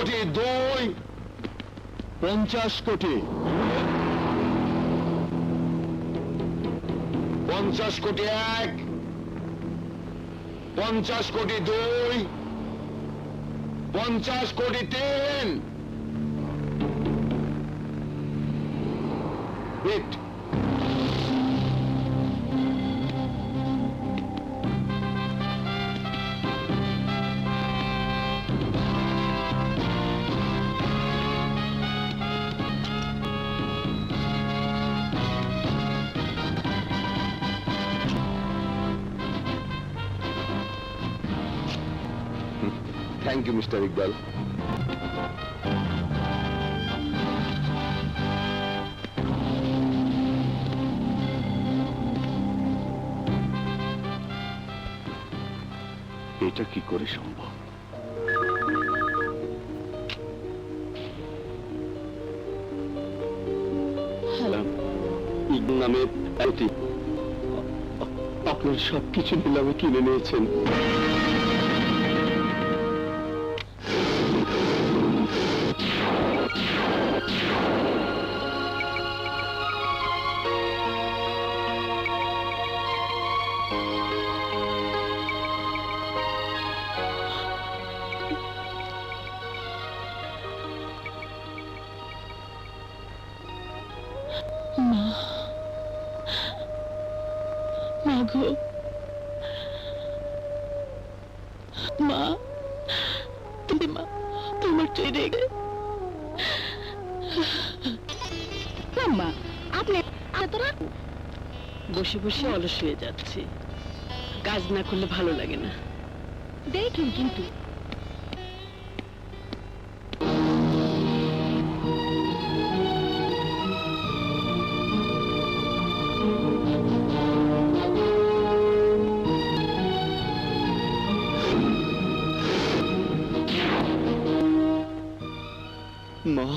কোটি 2, 50 কোটি, 50 কোটি 1, 50 কোটি 2, 50 কোটি 3। Hit. Thank you mister Iqbal. এটা কি করে সম্ভব? ইকবাল নামে আপনার সবকিছু নিলামে কিনে নিয়েছেন। মাগো, মা, তুমি মা, তোমার ছেড়ে মা, আপনি বসে বসে অলস হয়ে যাচ্ছে। কাজ না করলে ভালো লাগে না। দেখুন কিন্তু মা,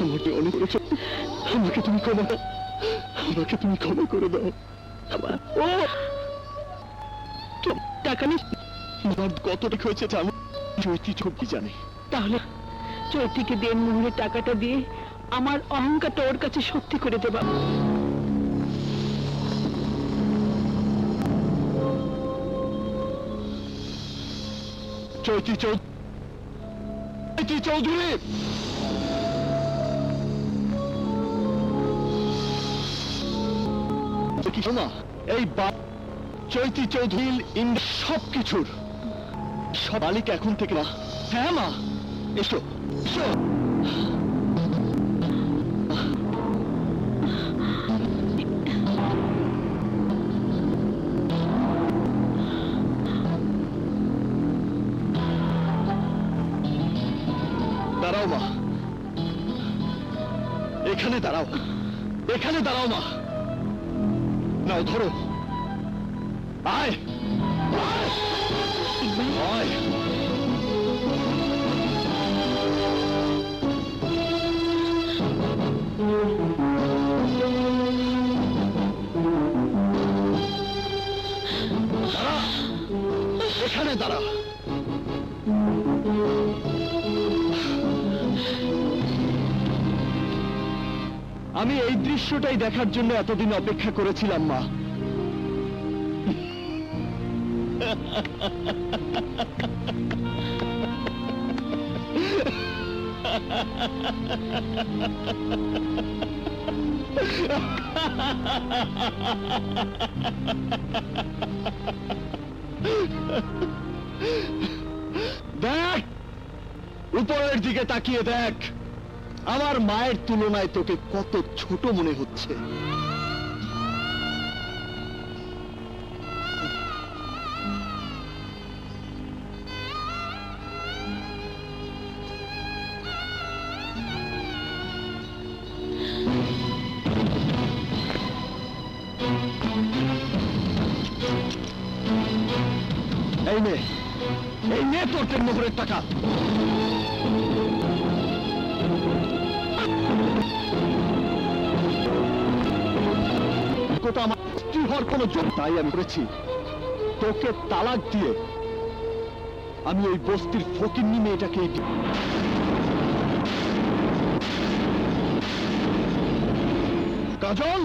আমাকে অনেক করেছ, আমাকে তুমি ক্ষমা করে দাও। ও টাকা নেই, কত টাকা হয়েছে জানো? চৈতি খুব কি জানে। তাহলে চৈতিকে দেন মোহরের টাকাটা দিয়ে আমার অহংকারটা ওর কাছে সত্যি করে দেবা। চৈতি চৌধুরী, কি শোনা, এই চৈতি চৌধুরী সবকিছুর সব মালিক এখন থেকে। মা, হ্যাঁ মা, এসো এসো। দাঁড়াও মা, এখানে দাঁড়াও, এখানে দাঁড়াও মা। নাও ধরো, আয় আয়। আমি এই দৃশ্যটাই দেখার জন্য এতদিন অপেক্ষা করেছিলাম মা। দেখ, উপরের দিকে তাকিয়ে দেখ, আমার মায়ের তুলনায় তোকে কত ছোট মনে হচ্ছে। এই নে তোর মোহরের টাকা। আমার স্ত্রী হওয়ার কোনো জন্য তাই আমি করেছি, তোকে তালাক দিয়ে আমি ওই বস্তির ফকিন্নি মেয়েটাকে কাজল।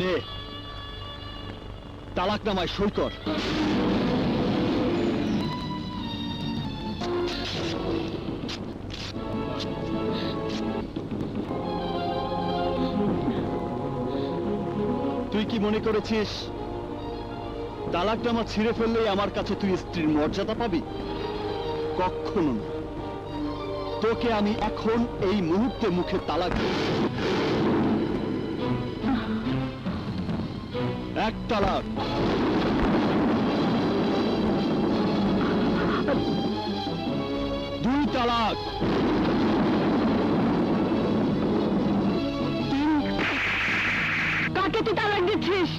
নে, তালাকনামায় সই কর। তুই কি মনে করেছিস তালাকনামা ছিঁড়ে ফেললেই আমার কাছে তুই স্ত্রীর মর্যাদা পাবি? কখনো না। তোকে আমি এখন এই মুহূর্তে মুখে তালাক দেব। এক তালাক, দুই তালাক, কাকে তুই তালাক দিচ্ছিস?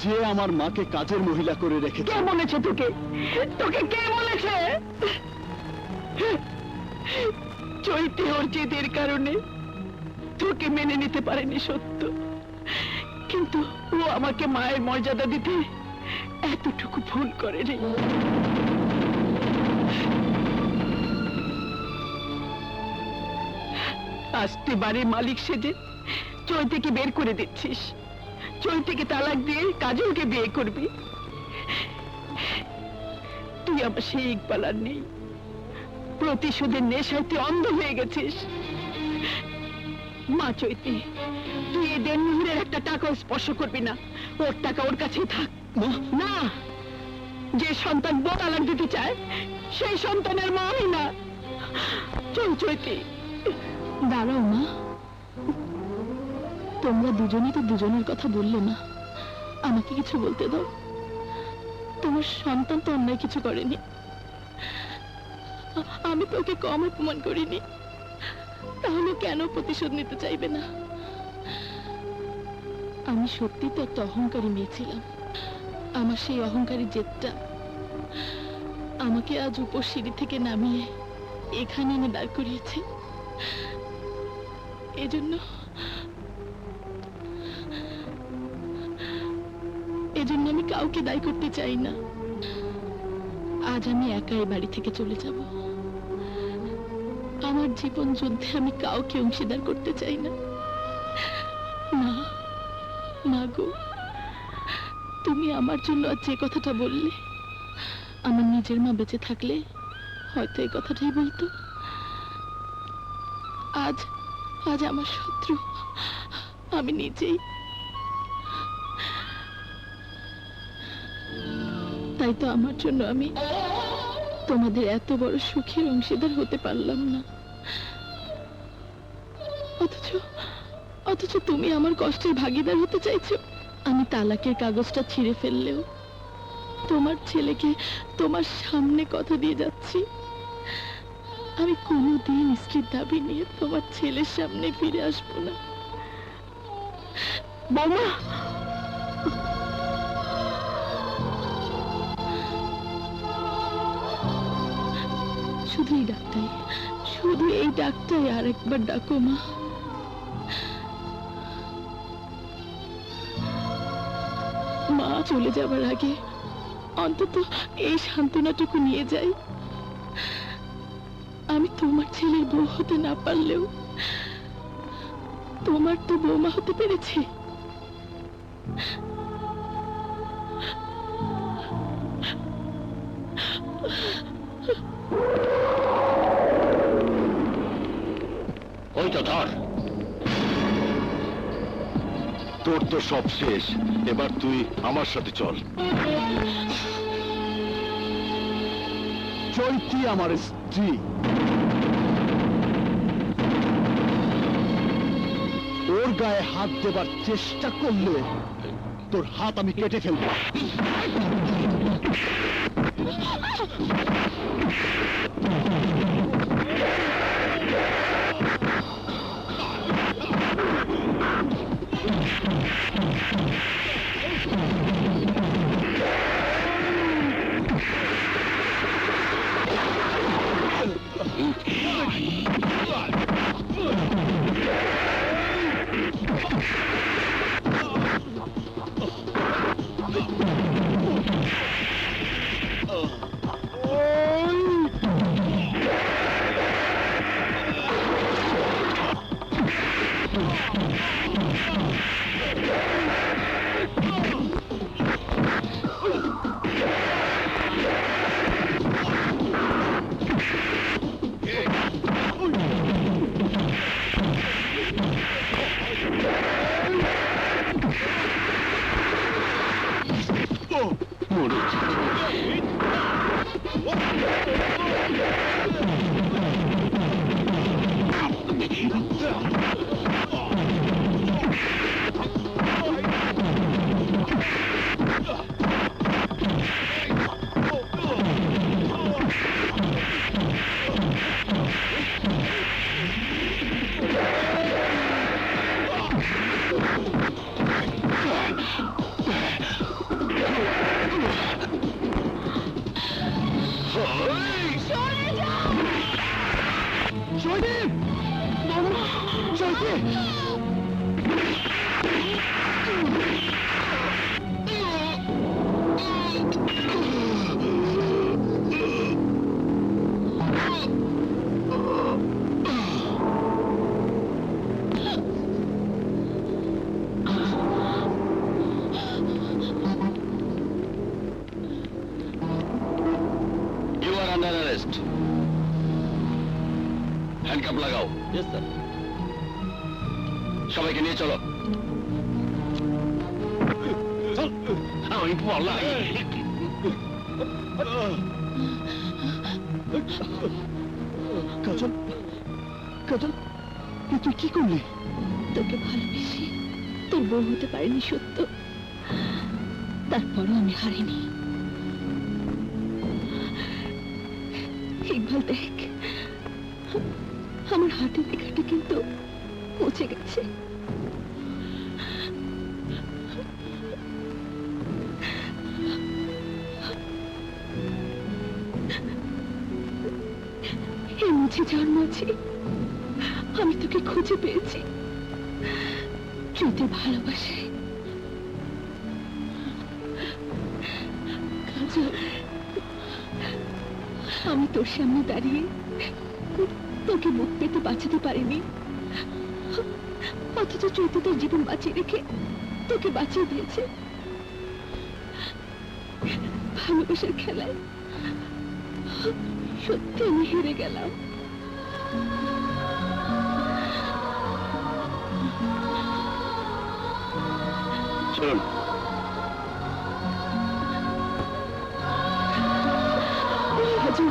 যে আমার মাকে কাজের মহিলা করে রেখেছে। কে বলেছে তোকে? তোকে কে বলেছে? চৈতি ওর জেদের কারণে তোকে মেনে নিতে পারেনি সত্য, কিন্তু ও আমাকে মায়ের মর্যাদা দিতে এতটুকু ভুল করেনি। আজ তুই বাড়ির মালিক সেজে চৈতিকে বের করে দিচ্ছিস, চৈতিকে তালাক দিয়ে কাজলকে বিয়ে করবি। তুই আমার সেই ইকবাল আর নেই, প্রতিশোধের নেশায় তুই অন্ধ হয়ে গেছিস। মা চৈতি, তুই এই দেনমোহরের একটা টাকাও স্পর্শ করবি না, ওর টাকা ওর কাছেই থাক। না, যে সন্তান বউ তালাক দিতে চায় সেই সন্তানের মা আমি না। চল চৈতি। দাঁড়াও মা, তোমরা দুজনেই তো দুজনের কথা বললে না, আমাকে কিছু বলতে দাও। তোমার সন্তান তো অন্যায় কিছু করেনি, আমি তো ওকে কম অপমান করিনি, তাহলে কেন প্রতিশোধ নিতে চাইবে না? আমি সত্যি তো একটা অহংকারী মেয়ে ছিলাম। আমার সেই অহংকারী জেদটা আমাকে আজ উপর সিঁড়ি থেকে নামিয়ে এখানে এনে দাঁড় করিয়েছে। এজন্য আমি কাউকে দায়ী করতে চাই না। আজ আমি একা এই বাড়ি থেকে চলে যাব। আমার জীবন যুদ্ধে আমি কাউকে অংশীদার করতে চাই না। মা, মা গো, তুমি আমার জন্য আজ যে কথাটা বললে, আমার নিজের মা বেঁচে থাকলে হয়তো এই কথাটাই বলতো। আজ আজ আমার শত্রু আমি নিজেই। তাই তো আমার জন্য আমি তোমাদের এত বড় সুখের অংশীদার হতে পারলাম না, অথচ তুমি আমার কষ্টের ভাগীদার হতে চাইছো। আমি তালাকের কাগজটা ছিঁড়ে ফেললেও তোমার ছেলেকে তোমার সামনে কথা দিয়ে যাচ্ছি, আমি কোনোদিন স্ত্রীর দাবি নিয়ে তোমার ছেলের সামনে ফিরে আসবো না। বৌমা, শুধু এই ডাকটাই, শুধু এই ডাকটাই আর একবার ডাকো মা। মা চলে যাবার আগে অন্তত এই সান্ত্বনাটুকু নিয়ে যাই, আমি তোমার ছেলের বউ হতে না পারলেও তোমার তো বৌমা হতে পেরেছি। ওই তো ধর, তোর তো সব শেষ, এবার তুই আমার সাথে চল। চৈতি আমার স্ত্রী, ওর গায়ে হাত দেবার চেষ্টা করলে তোর হাত আমি কেটে ফেলবো। হ্যান্ডকাপ লাগাও। Yes sir. সবাইকে নিয়ে চলো। আমি পলাই। কাজল, কাজল, তুই কি করলি? তোকে ভালোবেসে তোর বউ হতে পারিনি সত্য, তারপরও আমি হারিনি। ইকবাল দেখ, আমার হাতের লেখাটা কিন্তু পচে গেছে। এই মুছে যাওয়ার মাঝে আমি তোকে খুঁজে পেয়েছি। যদি ভালোবাসায় কাজল, আমি তোর সামনে দাঁড়িয়ে তোকে মুখ পেতে বাঁচাতে পারিনি, অথচ চৈতি তোর জীবন বাঁচিয়ে রেখে তোকে বাঁচিয়ে দিয়েছে। ভালোবাসার খেলায় সত্যি আমি হেরে গেলাম। চলুন। হাজু,